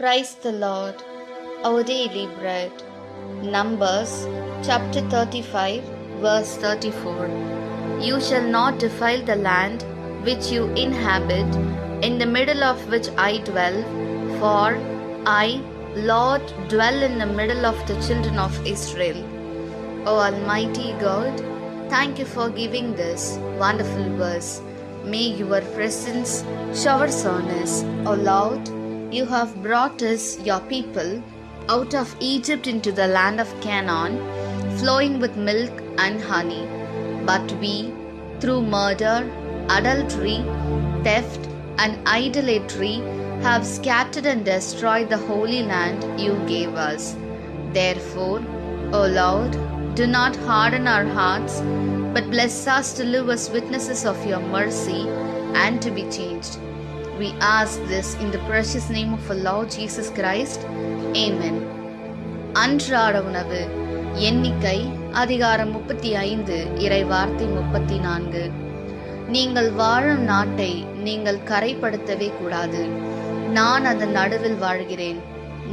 Praise the Lord. Our daily bread. Numbers chapter 35 verse 34. You shall not defile the land which you inhabit, in the middle of which I dwell, for I, Lord, dwell in the middle of the children of Israel. O Almighty God, thank you for giving this wonderful verse. May your presence showers on us. O Lord, you have brought us, your people, out of Egypt into the land of Canaan, flowing with milk and honey. But we, through murder, adultery, theft, and idolatry, have scattered and destroyed the holy land you gave us. Therefore, O Lord, do not harden our hearts, but bless us to live as witnesses of your mercy and to be changed. We ask this in the precious name of our Lord Jesus Christ. Amen. அன்றாட உணவு. எண்ணிக்கை அதிகாரம் 35 இறைவார்த்தை 34. நீங்கள் வாழும் நாட்டை நீங்கள் கரைப்படுத்தவே கூடாது. நான் அதன் நடுவில் வாழ்கிறேன்.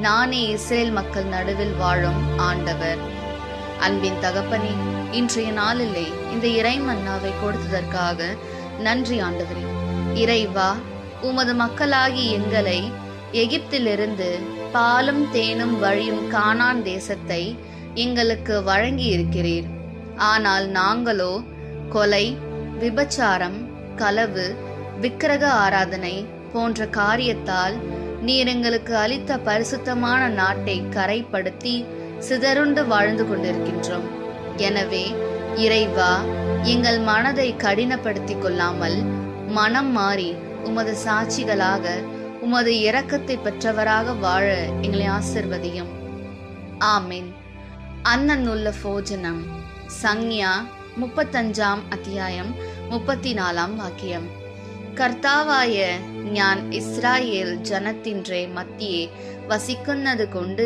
நானே இஸ்ரேல் மக்கள் நடுவில் வாழும் ஆண்டவர். அன்பின் தகப்பனே, இன்றைய நாளிலே இந்த இறை மன்னாவை கொடுத்ததற்காக நன்றி ஆண்டவரே. இறைவா, உமது மக்களாகி எங்களை எகிப்திலிருந்து பாலும் தேனும் வழியும் கானான் தேசத்தை எங்களுக்கு வழங்கி இருக்கிறீர். ஆனால் நாங்களோ கொலை, விபச்சாரம், களவு, விக்கிரக ஆராதனை போன்ற காரியத்தால் நீர் எங்களுக்கு அளித்த பரிசுத்தமான நாட்டை கரைப்படுத்தி சிதறுண்டு வாழ்ந்து கொண்டிருக்கின்றோம். எனவே இறைவா, எங்கள் மனதை கடினப்படுத்திக் கொள்ளாமல் மனம் மாறி உமது சாட்சிகளாக உமது இரக்கத்தை பெற்றவராக வாழ எங்களை ஆசிர்வதியும். ஆமீன். അന്നുള്ള ഭോജനം. സംഖ്യ 35 അധ്യായം 34 വാക്യം. കർത്താവായ ഞാൻ ഇസ്രായേൽ ജനത്തിൻ്റെ മധ്യേ വസിക്കുന്നത് കൊണ്ട്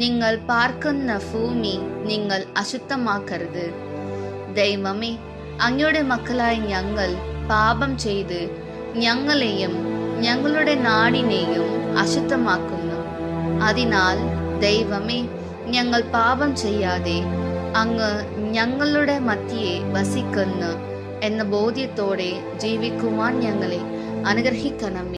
നിങ്ങൾ പാർക്കുന്ന ഭൂമി നിങ്ങൾ അശുദ്ധമാക്കരുത്. ദൈവമേ, അങ്ങയുടെ മക്കളായ ഞങ്ങൾ പാപം ചെയ്ത് ഞങ്ങളെയും ഞങ്ങളുടെ നാടിനെയും അശുദ്ധമാക്കുന്നു. അതിനാൽ ദൈവമേ, ഞങ്ങൾ പാപം ചെയ്യാതെ അങ്ങ് ഞങ്ങളുടെ മധ്യേ വസിക്കുന്നു എന്ന ബോധ്യത്തോടെ ജീവിക്കുവാൻ ഞങ്ങളെ അനുഗ്രഹിക്കണമേ.